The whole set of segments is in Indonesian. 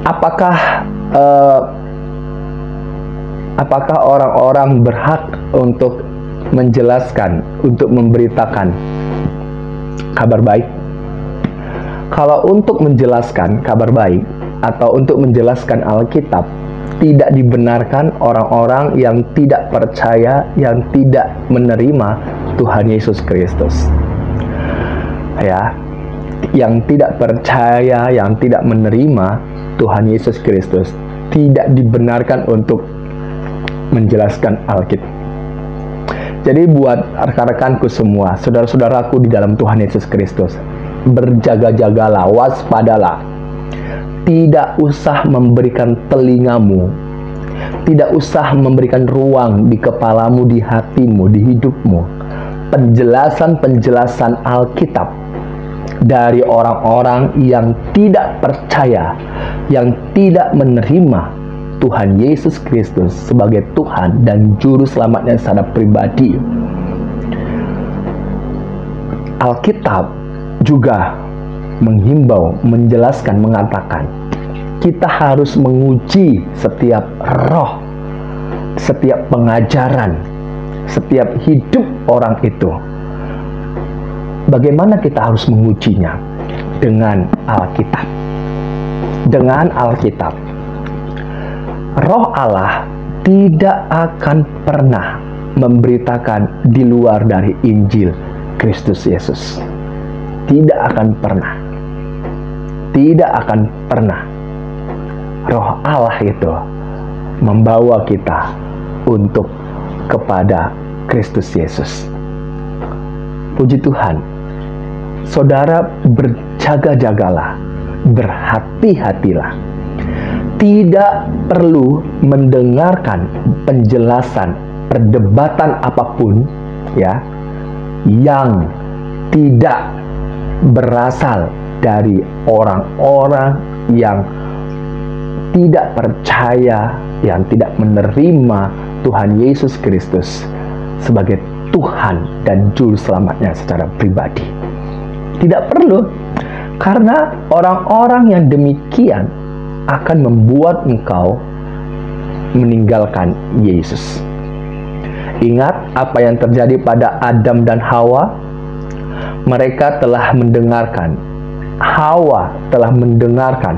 Apakah apakah orang-orang berhak untuk menjelaskan, untuk memberitakan kabar baik? Kalau untuk menjelaskan kabar baik atau untuk menjelaskan Alkitab, tidak dibenarkan orang-orang yang tidak percaya, yang tidak menerima Tuhan Yesus Kristus. Ya, yang tidak percaya, yang tidak menerima Tuhan Yesus Kristus tidak dibenarkan untuk menjelaskan Alkitab. Jadi buat rekan-rekanku semua, saudara-saudaraku di dalam Tuhan Yesus Kristus, berjaga-jagalah, waspadalah. Tidak usah memberikan telingamu, tidak usah memberikan ruang di kepalamu, di hatimu, di hidupmu, penjelasan-penjelasan Alkitab dari orang-orang yang tidak percaya, yang tidak menerima Tuhan Yesus Kristus sebagai Tuhan dan Juru Selamatnya secara pribadi. Alkitab juga menghimbau, menjelaskan, mengatakan kita harus menguji setiap roh, setiap pengajaran, setiap hidup orang itu. Bagaimana kita harus mengujinya? Dengan Alkitab. Dengan Alkitab. Roh Allah tidak akan pernah memberitakan di luar dari Injil Kristus Yesus. Tidak akan pernah. Tidak akan pernah. Roh Allah itu membawa kita untuk kepada Kristus Yesus. Puji Tuhan. Saudara, berjaga-jagalah, berhati-hatilah. Tidak perlu mendengarkan penjelasan, perdebatan apapun ya yang tidak berasal dari orang-orang yang tidak percaya, yang tidak menerima Tuhan Yesus Kristus sebagai Tuhan dan Juru Selamatnya secara pribadi. Tidak perlu, karena orang-orang yang demikian akan membuat engkau meninggalkan Yesus. Ingat apa yang terjadi pada Adam dan Hawa? Mereka telah mendengarkan, Hawa telah mendengarkan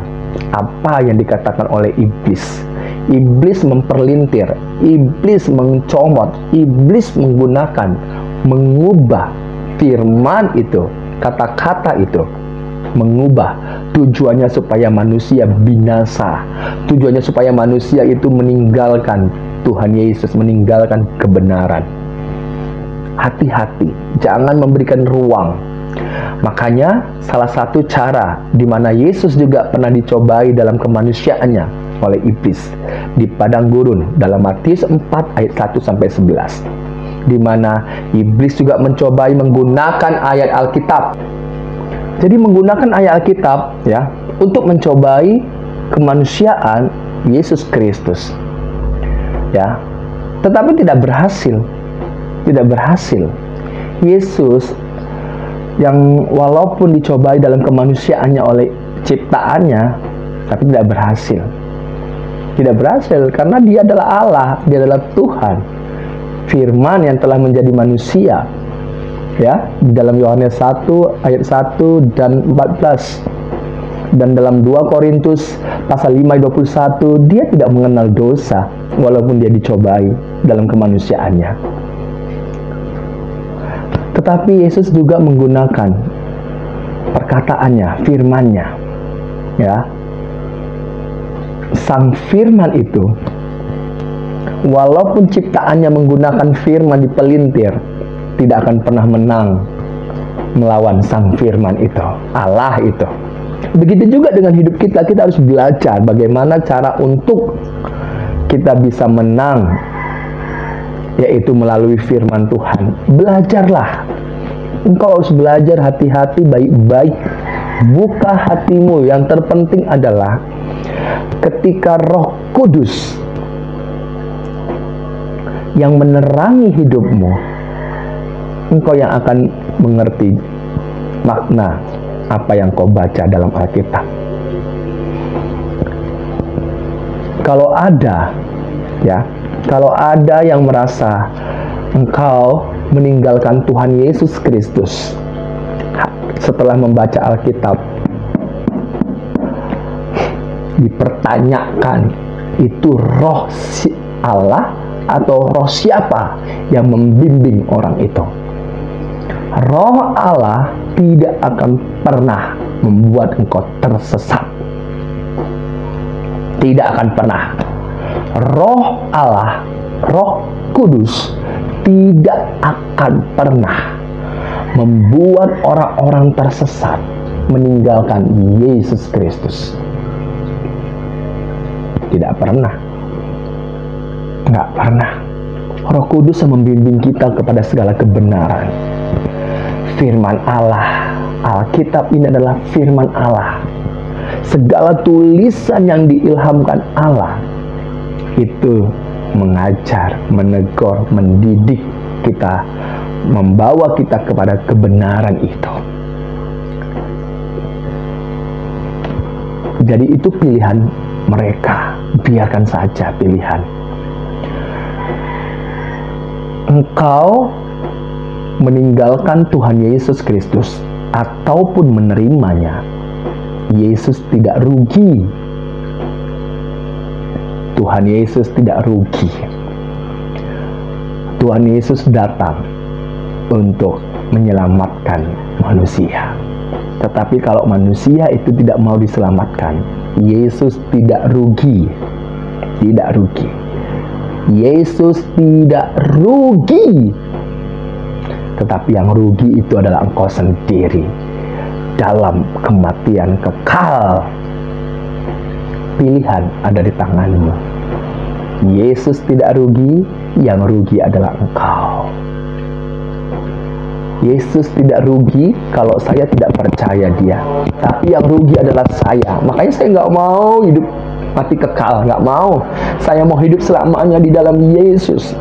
apa yang dikatakan oleh iblis. Iblis memperlintir, iblis mencomot, iblis menggunakan, mengubah firman itu, kata-kata itu, mengubah tujuannya supaya manusia binasa, tujuannya supaya manusia itu meninggalkan Tuhan Yesus, meninggalkan kebenaran. Hati-hati, jangan memberikan ruang. Makanya salah satu cara di mana Yesus juga pernah dicobai dalam kemanusiaannya oleh iblis di padang gurun dalam Matius 4 ayat 1 sampai 11, di mana iblis juga mencobai menggunakan ayat Alkitab. Jadi menggunakan ayat Alkitab ya untuk mencobai kemanusiaan Yesus Kristus. Ya. Tetapi tidak berhasil. Tidak berhasil. Yesus yang walaupun dicobai dalam kemanusiaannya oleh ciptaannya, tapi tidak berhasil. Tidak berhasil karena dia adalah Allah, dia adalah Tuhan. Firman yang telah menjadi manusia. Ya, di dalam Yohanes 1 ayat 1 dan 14. Dan dalam 2 Korintus pasal 5 ayat 21, dia tidak mengenal dosa walaupun dia dicobai dalam kemanusiaannya. Tetapi Yesus juga menggunakan perkataannya, firman-Nya. Ya. Sang firman itu walaupun ciptaannya menggunakan firman dipelintir, tidak akan pernah menang melawan sang firman itu, Allah itu. Begitu juga dengan hidup kita, kita harus belajar bagaimana cara untuk kita bisa menang, yaitu melalui firman Tuhan. Belajarlah. Engkau harus belajar hati-hati baik-baik. Buka hatimu. Yang terpenting adalah ketika Roh Kudus yang menerangi hidupmu, engkau yang akan mengerti makna apa yang kau baca dalam Alkitab. Kalau ada yang merasa engkau meninggalkan Tuhan Yesus Kristus setelah membaca Alkitab, dipertanyakan, itu roh Allah atau roh siapa yang membimbing orang itu? Roh Allah tidak akan pernah membuat engkau tersesat. Tidak akan pernah. Roh Allah, Roh Kudus, tidak akan pernah membuat orang-orang tersesat meninggalkan Yesus Kristus. Tidak pernah. Nggak pernah. Roh Kudus yang membimbing kita kepada segala kebenaran. Firman Allah, Alkitab ini adalah firman Allah. Segala tulisan yang diilhamkan Allah itu mengajar, menegur, mendidik kita, membawa kita kepada kebenaran itu. Jadi itu pilihan mereka, biarkan saja pilihan. Engkau meninggalkan Tuhan Yesus Kristus ataupun menerimanya, Yesus tidak rugi. Tuhan Yesus tidak rugi. Tuhan Yesus datang untuk menyelamatkan manusia. Tetapi kalau manusia itu tidak mau diselamatkan, Yesus tidak rugi. Tidak rugi. Yesus tidak rugi. Tetapi yang rugi itu adalah engkau sendiri dalam kematian kekal. Pilihan ada di tanganmu. Yesus tidak rugi, yang rugi adalah engkau. Yesus tidak rugi kalau saya tidak percaya dia, tapi yang rugi adalah saya. Makanya saya nggak mau hidup mati kekal, nggak mau. Saya mau hidup selamanya di dalam Yesus.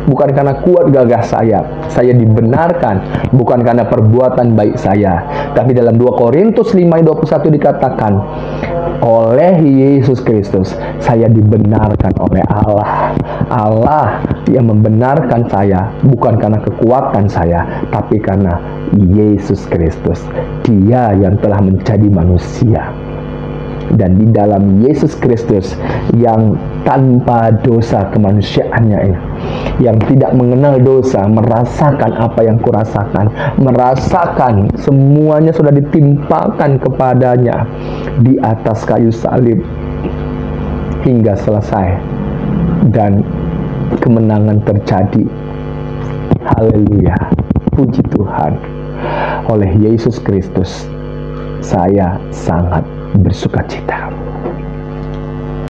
Bukan karena kuat gagah saya dibenarkan, bukan karena perbuatan baik saya. Tapi dalam 2 Korintus 5:21 dikatakan, oleh Yesus Kristus saya dibenarkan oleh Allah. Allah yang membenarkan saya bukan karena kekuatan saya, tapi karena Yesus Kristus. Dia yang telah menjadi manusia. Dan di dalam Yesus Kristus yang tanpa dosa kemanusiaannya ini, yang tidak mengenal dosa, merasakan apa yang kurasakan, merasakan semuanya sudah ditimpakan kepadanya di atas kayu salib hingga selesai dan kemenangan terjadi. Haleluya, puji Tuhan. Oleh Yesus Kristus saya sangat bersuka cita.